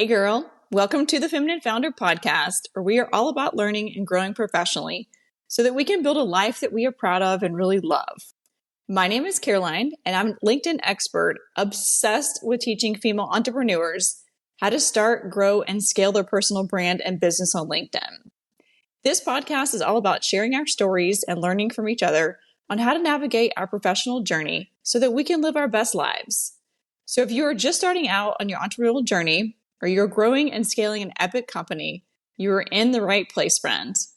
Hey girl, welcome to the Feminine Founder Podcast, where we are all about learning and growing professionally so that we can build a life that we are proud of and really love. My name is Caroline, and I'm a LinkedIn expert obsessed with teaching female entrepreneurs how to start, grow, and scale their personal brand and business on LinkedIn. This podcast is all about sharing our stories and learning from each other on how to navigate our professional journey so that we can live our best lives. So if you are just starting out on your entrepreneurial journey, or you're growing and scaling an epic company, you are in the right place, friends.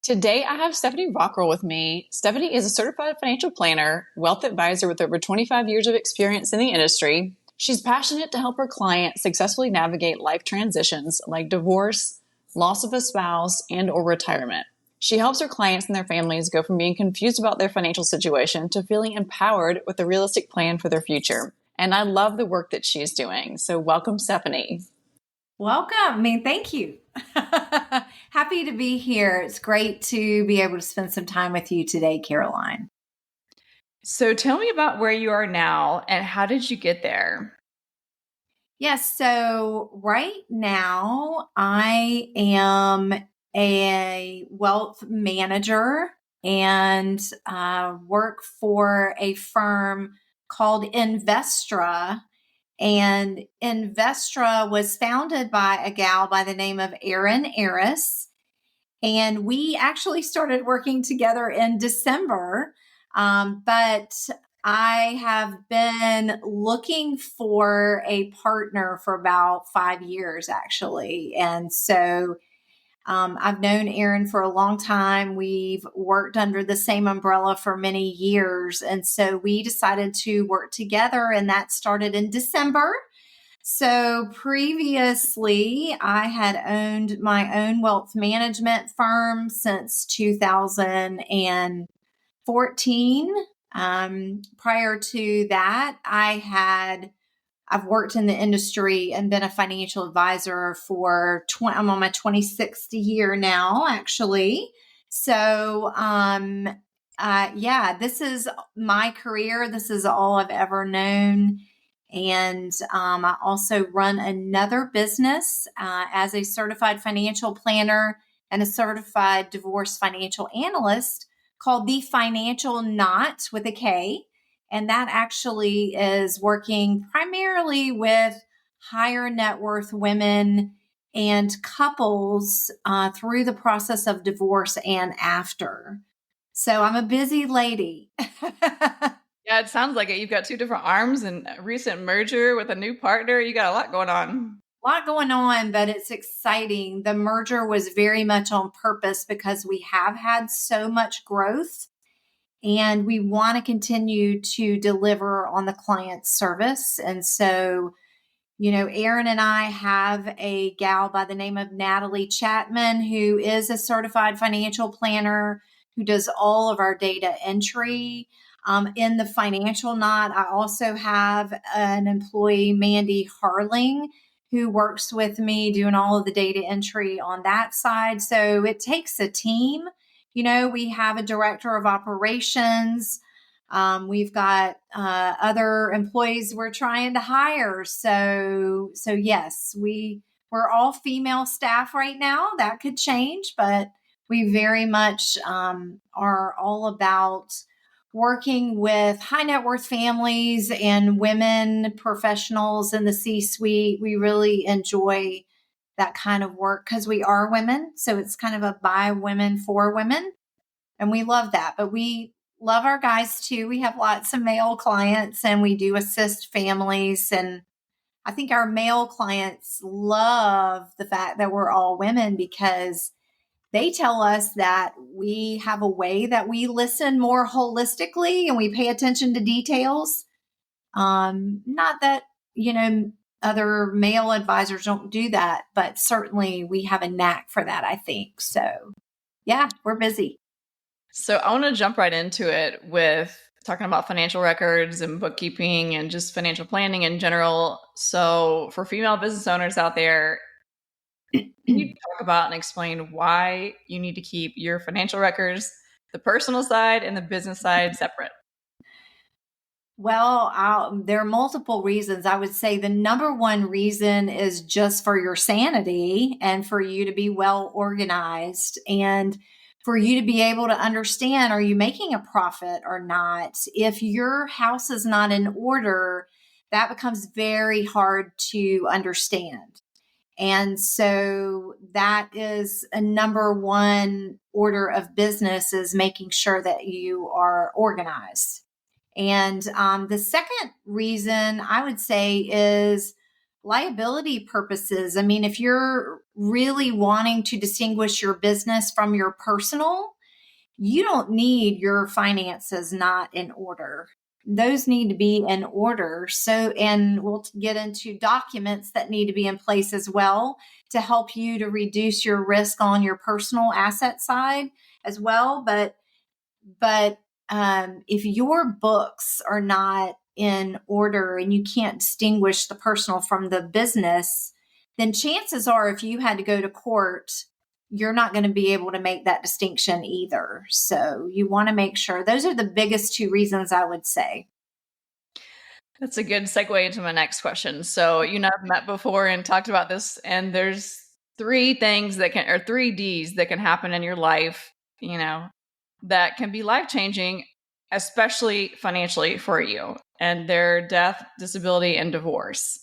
Today, I have Stephanie Vokral with me. Stephanie is a certified financial planner, wealth advisor with over 25 years of experience in the industry. She's passionate to help her clients successfully navigate life transitions like divorce, loss of a spouse, and or retirement. She helps her clients and their families go from being confused about their financial situation to feeling empowered with a realistic plan for their future. And I love the work that she's doing. So welcome, Stephanie. Welcome. Thank you. Happy to be here. It's great to be able to spend some time with you today, Caroline. So tell me about where you are now and how did you get there? Yes. So right now I am a wealth manager and work for a firm called Investra. And Investra was founded by a gal by the name of Erin Eris. And we actually started working together in December. But I have been looking for a partner for about 5 years, actually. And so I've known Erin for a long time. We've worked under the same umbrella for many years. And so we decided to work together, and that started in December. So previously, I had owned my own wealth management firm since 2014. Prior to that, I've worked in the industry and been a financial advisor for I'm on my 26th year now, actually. So, this is my career. This is all I've ever known. And I also run another business as a certified financial planner and a certified divorce financial analyst called The Financial Knot with a K. And that actually is working primarily with higher net worth women and couples through the process of divorce and after. So I'm a busy lady. Yeah, it sounds like it. You've got two different arms and a recent merger with a new partner. You got a lot going on. A lot going on, but it's exciting. The merger was very much on purpose because we have had so much growth. And we want to continue to deliver on the client service. And so, Erin and I have a gal by the name of Natalie Chapman, who is a certified financial planner who does all of our data entry. In the Financial Knot, I also have an employee, Mandy Harling, who works with me doing all of the data entry on that side. So it takes a team. We have a director of operations. We've got other employees we're trying to hire. So yes, we're all female staff right now. That could change, but we very much are all about working with high net worth families and women professionals in the C-suite. We really enjoy that kind of work because we are women. So it's kind of a by women for women. And we love that. But we love our guys too. We have lots of male clients and we do assist families. And I think our male clients love the fact that we're all women because they tell us that we have a way that we listen more holistically and we pay attention to details. Not that, other male advisors don't do that, but certainly we have a knack for that, I think. So yeah, we're busy. So I want to jump right into it with talking about financial records and bookkeeping and just financial planning in general. So for female business owners out there, can you talk about and explain why you need to keep your financial records, the personal side and the business side, separate? Well, there are multiple reasons. I would say the number one reason is just for your sanity and for you to be well organized and for you to be able to understand, are you making a profit or not? If your house is not in order, that becomes very hard to understand. And so that is a number one order of business, is making sure that you are organized. And the second reason I would say is liability purposes. I mean, if you're really wanting to distinguish your business from your personal, you don't need your finances not in order. Those need to be in order. So, and we'll get into documents that need to be in place as well to help you to reduce your risk on your personal asset side as well. But if your books are not in order and you can't distinguish the personal from the business, then chances are if you had to go to court, you're not going to be able to make that distinction either. So you want to make sure. Those are the biggest two reasons I would say. That's a good segue into my next question. So, I've met before and talked about this, and there's three things or three D's that can happen in your life, that can be life-changing, especially financially for you, and they're death, disability, and divorce.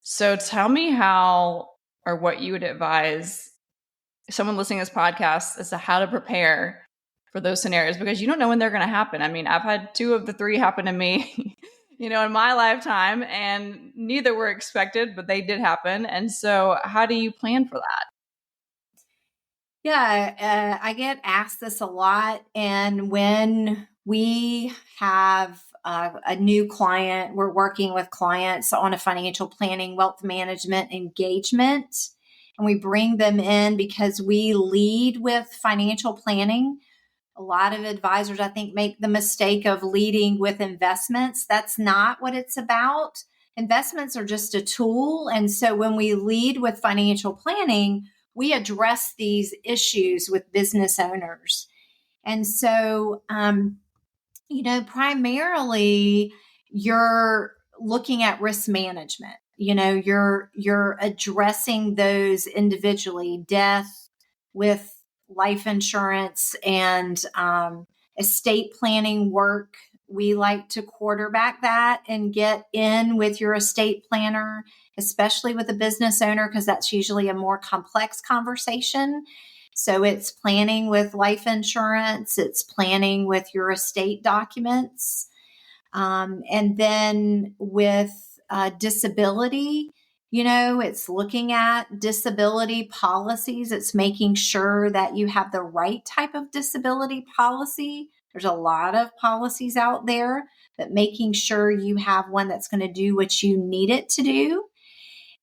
So tell me how or what you would advise someone listening to this podcast as to how to prepare for those scenarios, because you don't know when they're going to happen. I mean, I've had two of the three happen to me, in my lifetime, and neither were expected, but they did happen. And so how do you plan for that? Yeah, I get asked this a lot. And when we have a new client, we're working with clients on a financial planning, wealth management engagement, and we bring them in because we lead with financial planning. A lot of advisors, I think, make the mistake of leading with investments. That's not what it's about. Investments are just a tool. And so when we lead with financial planning, we address these issues with business owners. And so, primarily you're looking at risk management. You're addressing those individually, death with life insurance and estate planning work. We like to quarterback that and get in with your estate planner, especially with a business owner, because that's usually a more complex conversation. So it's planning with life insurance, it's planning with your estate documents. And then with disability, it's looking at disability policies. It's making sure that you have the right type of disability policy. There's a lot of policies out there, but making sure you have one that's going to do what you need it to do.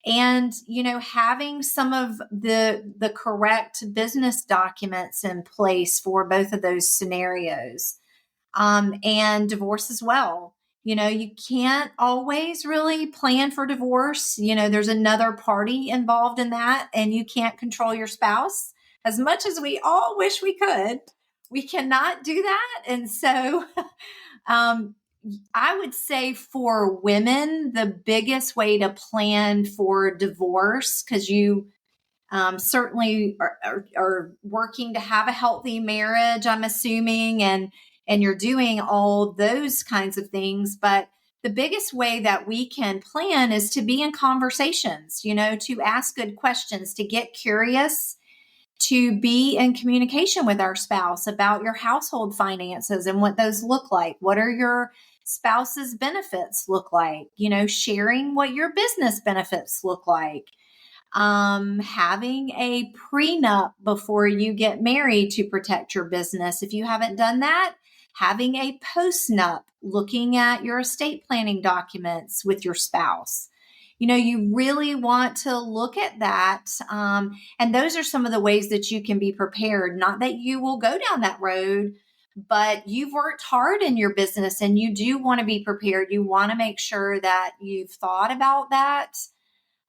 And, having some of the correct business documents in place for both of those scenarios, and divorce as well. You can't always really plan for divorce. There's another party involved in that, and you can't control your spouse as much as we all wish we could. We cannot do that. And so, I would say for women, the biggest way to plan for divorce, because you certainly are working to have a healthy marriage, I'm assuming, and you're doing all those kinds of things. But the biggest way that we can plan is to be in conversations, to ask good questions, to get curious, to be in communication with our spouse about your household finances and what those look like. What are your spouse's benefits look like? Sharing what your business benefits look like. Having a prenup before you get married to protect your business. If you haven't done that, having a postnup, looking at your estate planning documents with your spouse. You really want to look at that. And those are some of the ways that you can be prepared. Not that you will go down that road, but you've worked hard in your business and you do want to be prepared. You want to make sure that you've thought about that.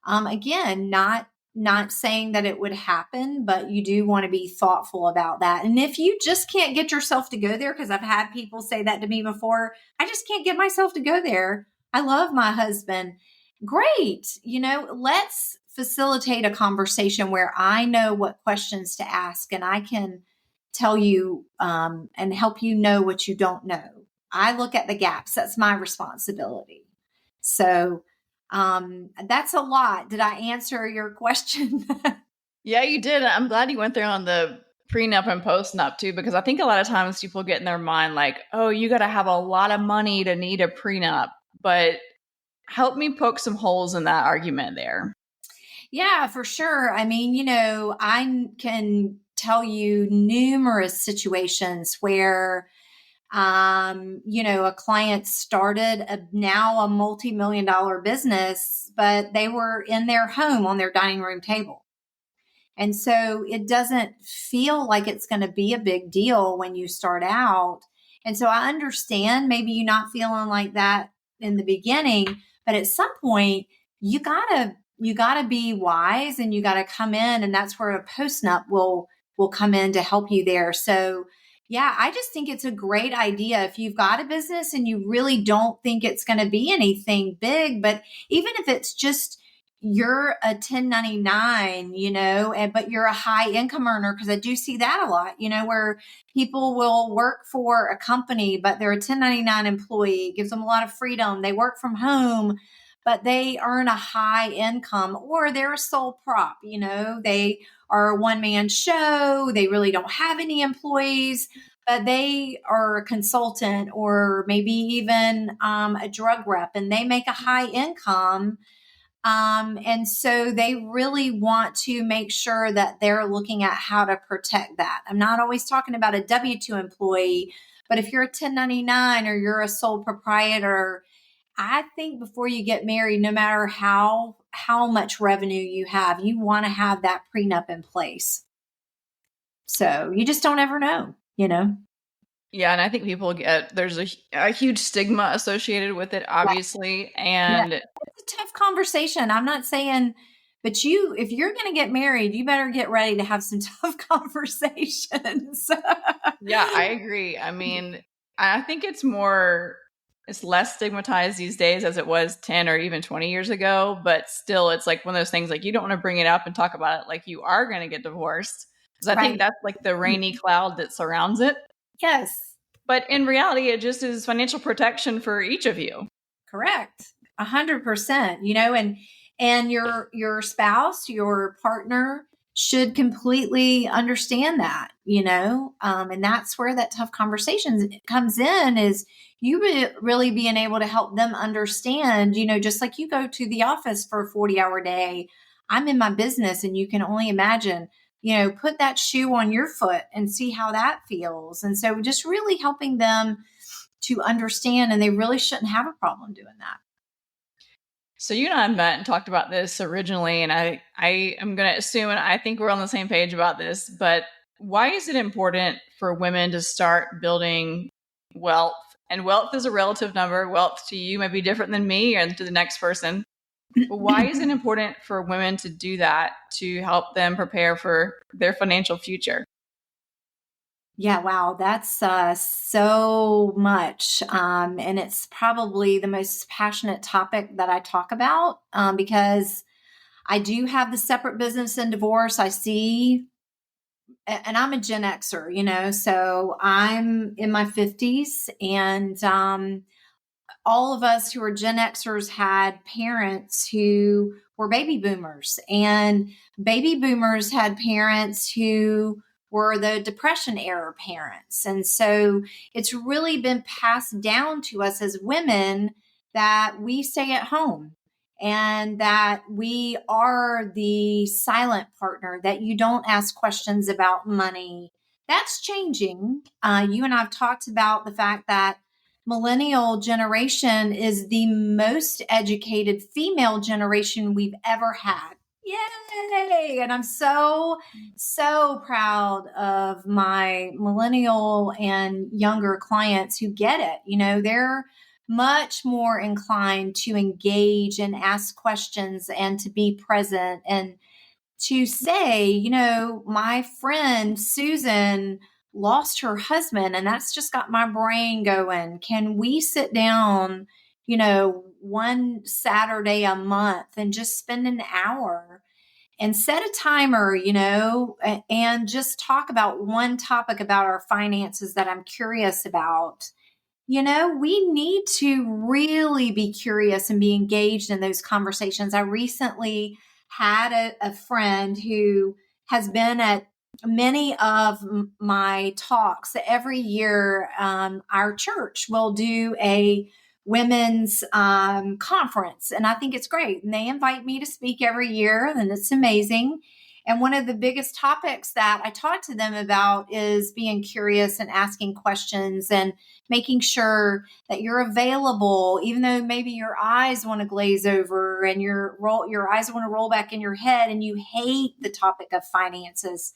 Again, not Not saying that it would happen, but you do want to be thoughtful about that. And if you just can't get yourself to go there, because I've had people say that to me before, I just can't get myself to go there. I love my husband. Great. Let's facilitate a conversation where I know what questions to ask and I can tell you and help you know what you don't know. I look at the gaps. That's my responsibility. So, that's a lot. Did I answer your question? Yeah, you did. I'm glad you went there on the prenup and postnup too, because I think a lot of times people get in their mind like, oh, you got to have a lot of money to need a prenup. But help me poke some holes in that argument there. Yeah, for sure. I mean, I can tell you numerous situations where a client started now a multi-million dollar business, but they were in their home on their dining room table. And so it doesn't feel like it's going to be a big deal when you start out. And so I understand maybe you not feeling like that in the beginning, but at some point you gotta be wise and you gotta come in, and that's where a postnup will come in to help you there. So yeah, I just think it's a great idea if you've got a business and you really don't think it's going to be anything big, but even if it's just you're a 1099, but you're a high income earner, because I do see that a lot, where people will work for a company, but they're a 1099 employee. It gives them a lot of freedom. They work from home, but they earn a high income, or they're a sole prop, they are a one-man show. They really don't have any employees, but they are a consultant or maybe even a drug rep, and they make a high income. And so they really want to make sure that they're looking at how to protect that. I'm not always talking about a W-2 employee, but if you're a 1099 or you're a sole proprietor, I think before you get married, no matter how much revenue you have, you want to have that prenup in place. So you just don't ever know, Yeah, and I think people there's a huge stigma associated with it, obviously. And yeah, it's a tough conversation. I'm not saying, but if you're going to get married, you better get ready to have some tough conversations. yeah, I agree. I mean, I think it's less stigmatized these days as it was 10 or even 20 years ago, but still it's like one of those things like you don't want to bring it up and talk about it like you are going to get divorced, because I think that's like the rainy cloud that surrounds it. Yes. But in reality, it just is financial protection for each of you. Correct. 100%, and your spouse, your partner should completely understand that, and that's where that tough conversation comes in, is you really being able to help them understand, just like you go to the office for a 40-hour day, I'm in my business, and you can only imagine, put that shoe on your foot and see how that feels. And so just really helping them to understand, and they really shouldn't have a problem doing that. So you and I met and talked about this originally, and I am going to assume, and I think we're on the same page about this, but why is it important for women to start building wealth? And wealth is a relative number. Wealth to you may be different than me and to the next person. But why is it important for women to do that to help them prepare for their financial future? Yeah, wow, that's so much. And it's probably the most passionate topic that I talk about, because I do have the separate business and divorce. I see, and I'm a Gen Xer, so I'm in my 50s, and all of us who are Gen Xers had parents who were baby boomers, and baby boomers had parents who were the Depression era parents. And so it's really been passed down to us as women that we stay at home and that we are the silent partner, that you don't ask questions about money. That's changing. You and I have talked about the fact that millennial generation is the most educated female generation we've ever had. Yay! And I'm so proud of my millennial and younger clients who get it. They're much more inclined to engage and ask questions and to be present. And to say, my friend Susan lost her husband, and that's just got my brain going. Can we sit down, one Saturday a month and just spend an hour and set a timer, and just talk about one topic about our finances that I'm curious about? We need to really be curious and be engaged in those conversations. I recently had a friend who has been at many of my talks. Every year, our church will do a women's conference, and I think it's great. And they invite me to speak every year, and it's amazing. And one of the biggest topics that I talk to them about is being curious and asking questions and making sure that you're available, even though maybe your eyes want to glaze over and your eyes want to roll back in your head and you hate the topic of finances.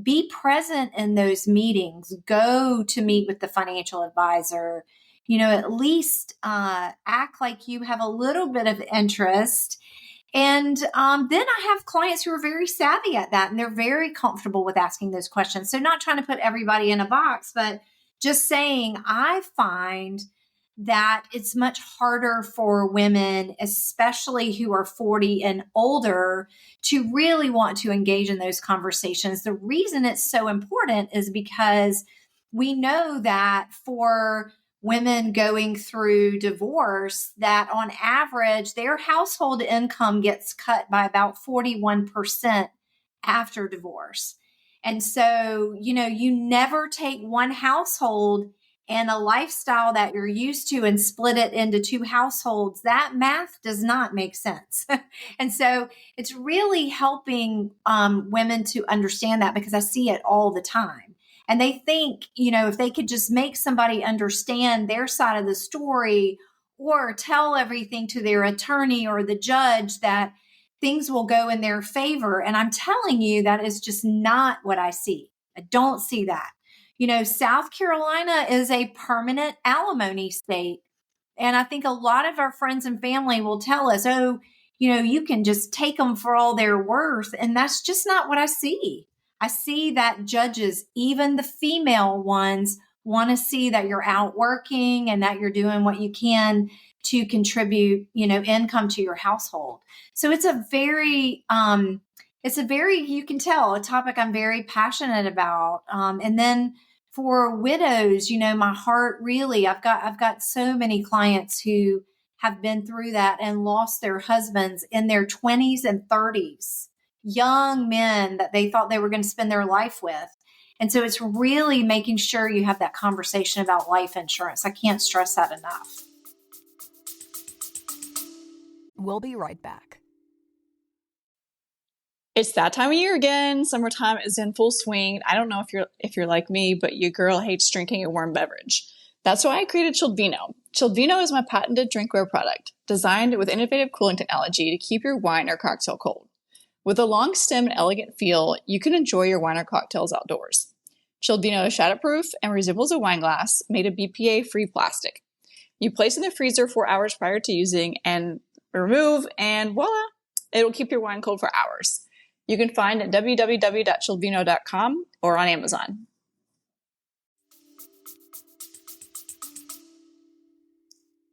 Be present in those meetings. Go to meet with the financial advisor. At least act like you have a little bit of interest. And then I have clients who are very savvy at that, and they're very comfortable with asking those questions. So not trying to put everybody in a box, but just saying, I find that it's much harder for women, especially who are 40 and older, to really want to engage in those conversations. The reason it's so important is because we know that for women going through divorce, that on average, their household income gets cut by about 41% after divorce. And so, you never take one household and a lifestyle that you're used to and split it into two households. That math does not make sense. And so it's really helping women to understand that, because I see it all the time. And they think, if they could just make somebody understand their side of the story or tell everything to their attorney or the judge, that things will go in their favor. And I'm telling you, that is just not what I see. I don't see that. South Carolina is a permanent alimony state. And I think a lot of our friends and family will tell us, oh, you can just take them for all they're worth. And that's just not what I see. I see that judges, even the female ones, want to see that you're out working and that you're doing what you can to contribute, income to your household. So it's a very, you can tell, a topic I'm very passionate about. And then for widows, my heart really, I've got so many clients who have been through that and lost their husbands in their 20s and 30s. Young men that they thought they were going to spend their life with. And so it's really making sure you have that conversation about life insurance. I can't stress that enough. We'll be right back. It's that time of year again. Summertime is in full swing. I don't know if you're like me, but your girl hates drinking a warm beverage. That's why I created Chilled Vino. Chilled Vino is my patented drinkware product, designed with innovative cooling technology to keep your wine or cocktail cold. With a long stem and elegant feel, you can enjoy your wine or cocktails outdoors. Chilled Vino is shatterproof and resembles a wine glass made of BPA-free plastic. You place in the freezer 4 hours prior to using and remove, and voila, it'll keep your wine cold for hours. You can find it at www.chilledvino.com or on Amazon.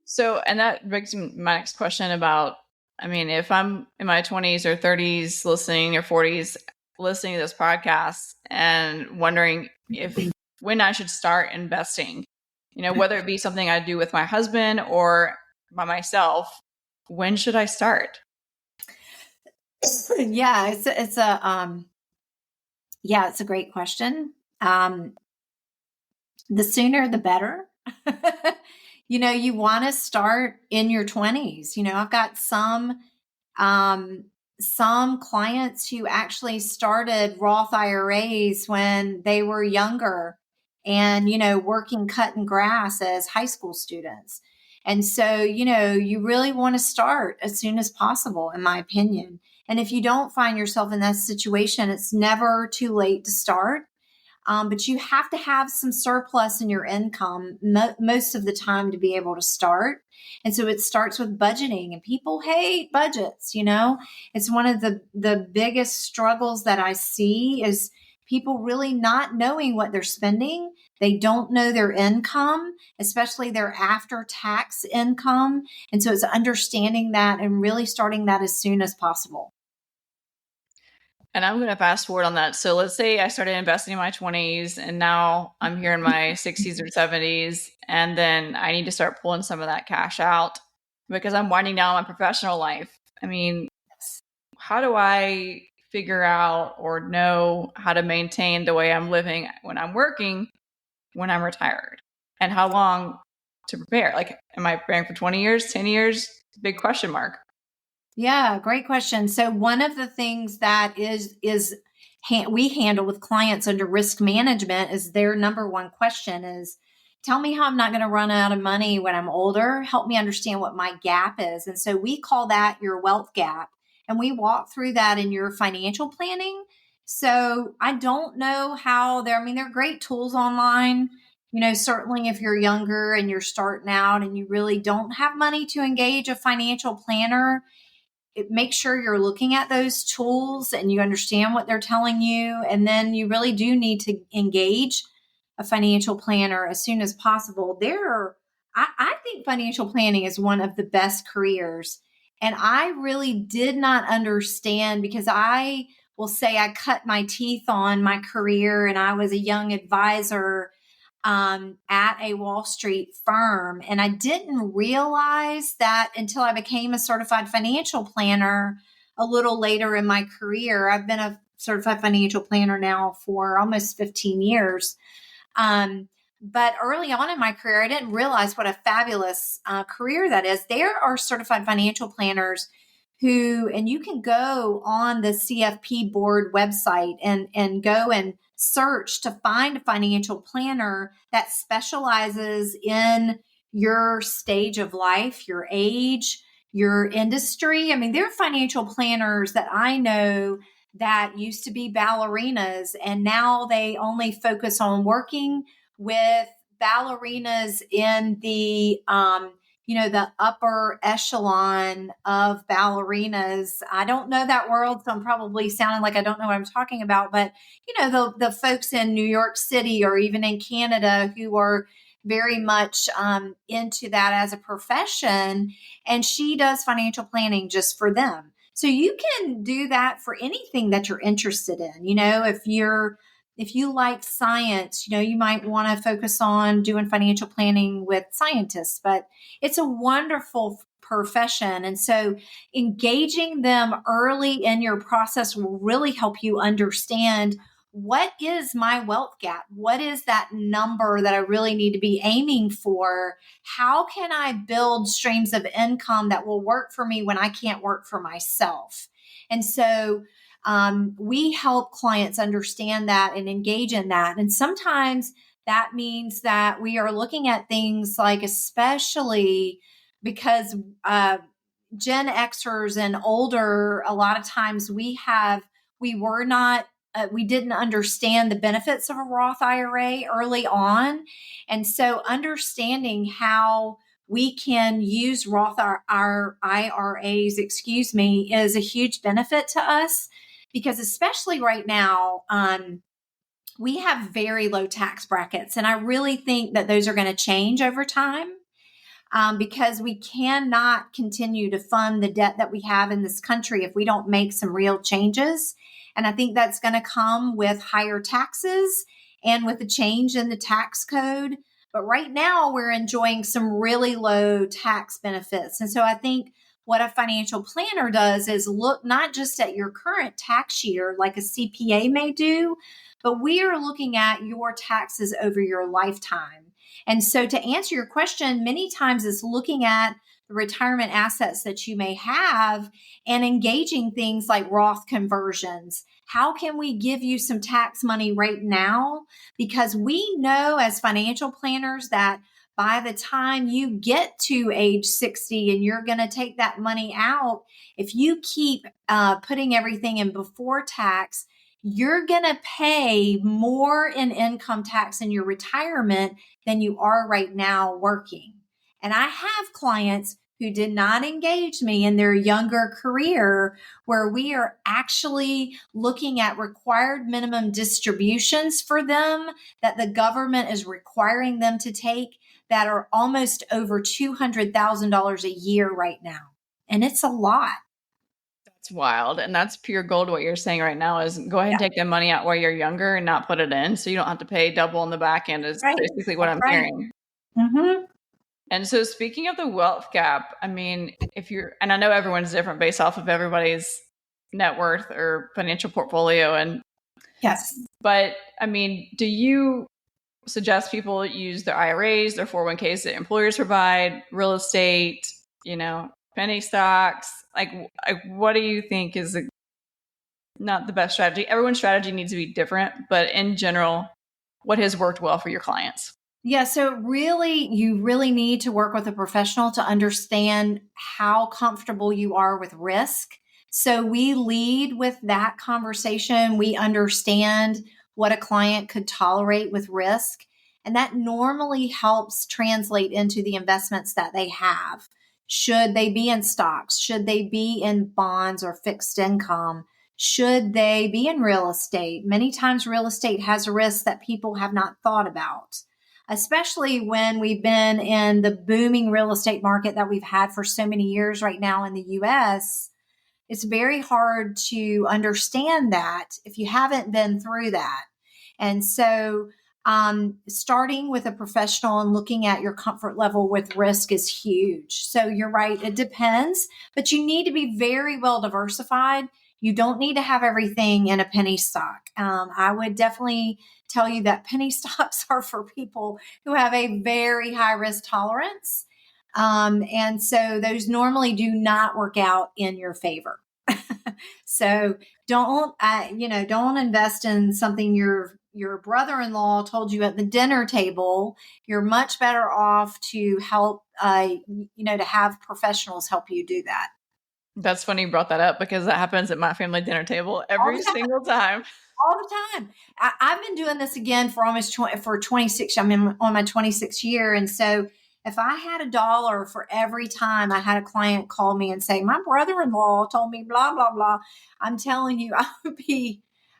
So, and that brings me my next question about, if I'm in my 20s or 30s listening, or 40s listening to this podcast and wondering when I should start investing, whether it be something I do with my husband or by myself, when should I start? Yeah, it's a great question. The sooner the better. You want to start in your 20s. I've got some clients who actually started Roth IRAs when they were younger and, working cutting grass as high school students. And so, you really want to start as soon as possible, in my opinion. And if you don't find yourself in that situation, it's never too late to start. But you have to have some surplus in your income most of the time to be able to start. And so it starts with budgeting, and people hate budgets. It's one of the biggest struggles that I see is people really not knowing what they're spending. They don't know their income, especially their after tax income. And so it's understanding that and really starting that as soon as possible. And I'm going to fast forward on that. So let's say I started investing in my 20s and now I'm here in my 60s or 70s. And then I need to start pulling some of that cash out because I'm winding down my professional life. I mean, how do I figure out or know how to maintain the way I'm living when I'm working, when I'm retired? And how long to prepare? Like, am I preparing for 20 years, 10 years? Big question mark. Yeah, great question. So one of the things that we handle with clients under risk management is their number one question is, tell me how I'm not going to run out of money when I'm older. Help me understand what my gap is. And so we call that your wealth gap. And we walk through that in your financial planning. So I don't know how there are great tools online. Certainly if you're younger and you're starting out and you really don't have money to engage a financial planner, make sure you're looking at those tools and you understand what they're telling you. And then you really do need to engage a financial planner as soon as possible. I think financial planning is one of the best careers. And I really did not understand, because I will say I cut my teeth on my career and I was a young advisor at a Wall Street firm. And I didn't realize that until I became a certified financial planner a little later in my career. I've been a certified financial planner now for almost 15 years. But early on in my career, I didn't realize what a fabulous career that is. There are certified financial planners and you can go on the CFP board website and go and search to find a financial planner that specializes in your stage of life, your age, your industry. There are financial planners that I know that used to be ballerinas, and now they only focus on working with ballerinas in the upper echelon of ballerinas. I don't know that world, so I'm probably sounding like I don't know what I'm talking about. But, the folks in New York City or even in Canada who are very much into that as a profession. And she does financial planning just for them. So you can do that for anything that you're interested in. If you like science, you might want to focus on doing financial planning with scientists, but it's a wonderful profession. And so engaging them early in your process will really help you understand, what is my wealth gap? What is that number that I really need to be aiming for? How can I build streams of income that will work for me when I can't work for myself? And so we help clients understand that and engage in that. And sometimes that means that we are looking at things like, especially because Gen Xers and older, a lot of times we didn't understand the benefits of a Roth IRA early on. And so understanding how we can use Roth our IRAs, is a huge benefit to us, because especially right now, we have very low tax brackets. And I really think that those are going to change over time. Because we cannot continue to fund the debt that we have in this country if we don't make some real changes. And I think that's going to come with higher taxes and with a change in the tax code. But right now we're enjoying some really low tax benefits. And so I think what a financial planner does is look not just at your current tax year like a CPA may do, but we are looking at your taxes over your lifetime. And so to answer your question, many times it's looking at the retirement assets that you may have and engaging things like Roth conversions. How can we give you some tax money right now? Because we know as financial planners that by the time you get to age 60 and you're going to take that money out, if you keep putting everything in before tax, you're going to pay more in income tax in your retirement than you are right now working. And I have clients who did not engage me in their younger career, where we are actually looking at required minimum distributions for them that the government is requiring them to take that are almost over $200,000 a year right now. And it's a lot. That's wild. And that's pure gold. What you're saying right now is go ahead and take the money out while you're younger and not put it in. So you don't have to pay double on the back end is Right. basically what That's I'm right. hearing. Mm-hmm. And so speaking of the wealth gap, I mean, and I know everyone's different based off of everybody's net worth or financial portfolio. Yes. But I mean, do you suggest people use their IRAs, their 401ks that employers provide, real estate, penny stocks? Like what do you think is not the best strategy? Everyone's strategy needs to be different, but in general, what has worked well for your clients? Yeah. So you really need to work with a professional to understand how comfortable you are with risk. So we lead with that conversation. We understand what a client could tolerate with risk. And that normally helps translate into the investments that they have. Should they be in stocks? Should they be in bonds or fixed income? Should they be in real estate? Many times real estate has risks that people have not thought about, especially when we've been in the booming real estate market that we've had for so many years right now in the US. It's very hard to understand that if you haven't been through that. And so, starting with a professional and looking at your comfort level with risk is huge. So you're right, it depends, but you need to be very well diversified. You don't need to have everything in a penny stock. I would definitely tell you that penny stocks are for people who have a very high risk tolerance. And so those normally do not work out in your favor. So don't invest in something your brother-in-law told you at the dinner table. You're much better off to help, to have professionals help you do that. That's funny you brought that up because that happens at my family dinner table every single time. All the time. I've been doing this again for almost 26. I'm on my 26th year. And so if I had $1 for every time I had a client call me and say, my brother-in-law told me blah, blah, blah, I'm telling you,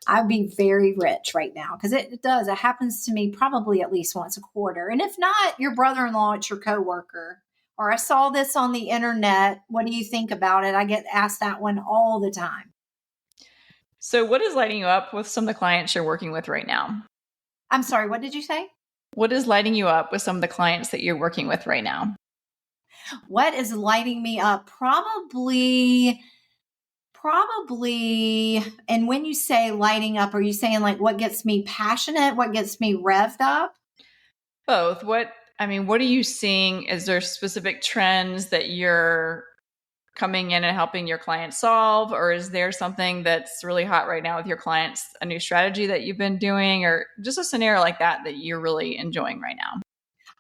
I'd be very rich right now, because it does. It happens to me probably at least once a quarter. And if not your brother-in-law, it's your coworker. Or I saw this on the internet. What do you think about it? I get asked that one all the time. So what is lighting you up with some of the clients you're working with right now? I'm sorry, what did you say? What is lighting you up with some of the clients that you're working with right now? What is lighting me up? Probably. And when you say lighting up, are you saying like what gets me passionate? What gets me revved up? Both. What are you seeing? Is there specific trends that you're coming in and helping your clients solve? Or is there something that's really hot right now with your clients, a new strategy that you've been doing, or just a scenario like that you're really enjoying right now?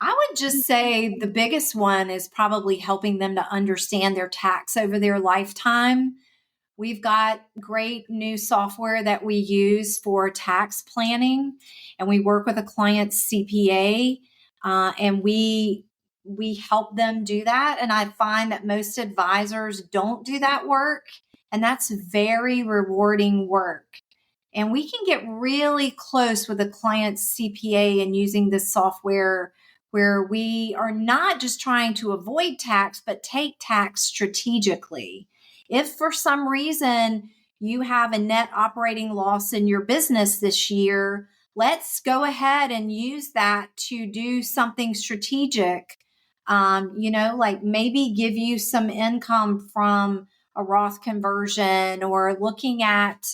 I would just say the biggest one is probably helping them to understand their tax over their lifetime. We've got great new software that we use for tax planning, and we work with a client's CPA, and we help them do that. And I find that most advisors don't do that work, and that's very rewarding work. And we can get really close with a client's CPA and using this software where we are not just trying to avoid tax, but take tax strategically. If for some reason you have a net operating loss in your business this year, let's go ahead and use that to do something strategic. Like maybe give you some income from a Roth conversion, or looking at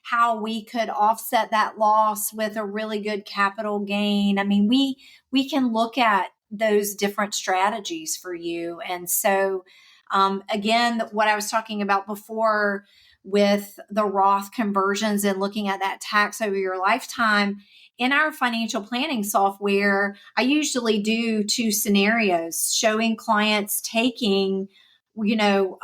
how we could offset that loss with a really good capital gain. I mean, we can look at those different strategies for you. And so, again, what I was talking about before with the Roth conversions and looking at that tax over your lifetime, in our financial planning software, I usually do 2 scenarios showing clients taking making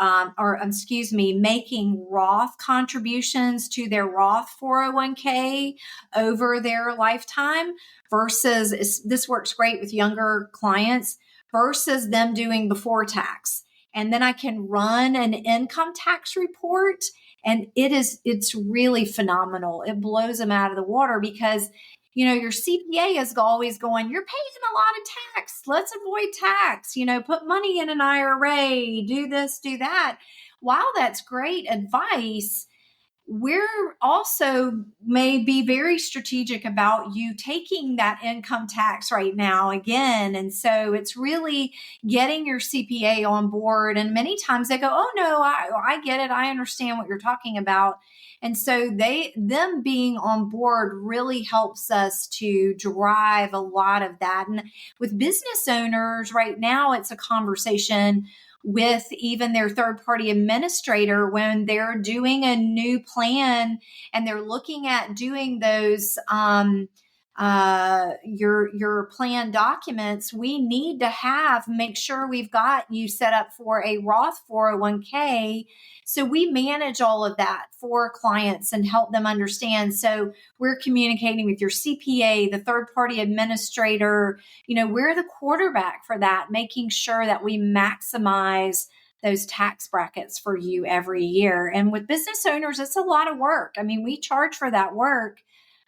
Roth contributions to their Roth 401k over their lifetime versus this works great with younger clients versus them doing before tax. And then I can run an income tax report, and it's really phenomenal. It blows them out of the water because, your CPA is always going, you're paying a lot of tax. Let's avoid tax, put money in an IRA, do this, do that. While that's great advice, we're also may be very strategic about you taking that income tax right now again. And so it's really getting your CPA on board. And many times they go, oh no, I get it. I understand what you're talking about. And so them being on board really helps us to drive a lot of that. And with business owners right now, it's a conversation with even their third-party administrator when they're doing a new plan and they're looking at doing those your plan documents. We need to make sure we've got you set up for a Roth 401k. So we manage all of that for clients and help them understand. So we're communicating with your CPA, the third-party administrator. We're the quarterback for that, making sure that we maximize those tax brackets for you every year. And with business owners, it's a lot of work. I mean, we charge for that work,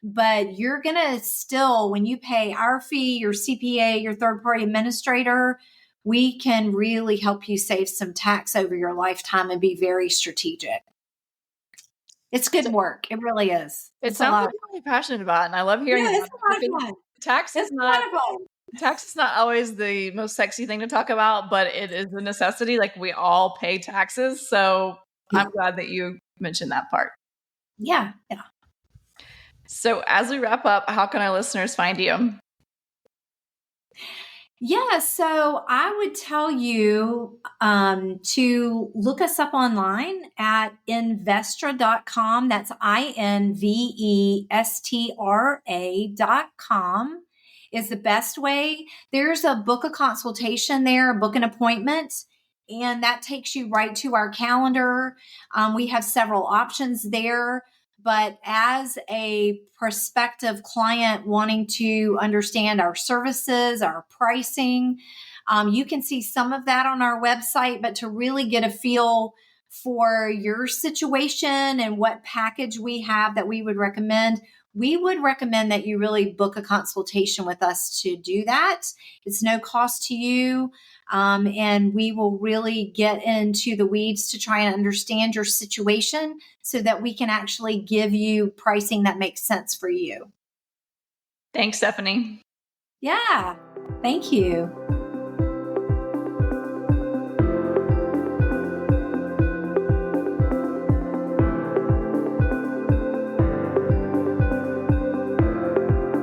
but you're going to still, when you pay our fee, your CPA, your third-party administrator, we can really help you save some tax over your lifetime and be very strategic. It's good work. It really is. It sounds like you're really passionate about it, and I love hearing it's a lot of fun. Tax is not always the most sexy thing to talk about, but it is a necessity. Like, we all pay taxes. So I'm glad that you mentioned that part. Yeah. So as we wrap up, how can our listeners find you? Yeah, so I would tell you to look us up online at Investra.com. That's Investra.com is the best way. There's a book a consultation there, book an appointment, and that takes you right to our calendar. We have several options there. But as a prospective client wanting to understand our services, our pricing, you can see some of that on our website. But to really get a feel for your situation and what package we have that we would recommend that you really book a consultation with us to do that. It's no cost to you. And we will really get into the weeds to try and understand your situation so that we can actually give you pricing that makes sense for you. Thanks, Stephanie. Yeah, thank you.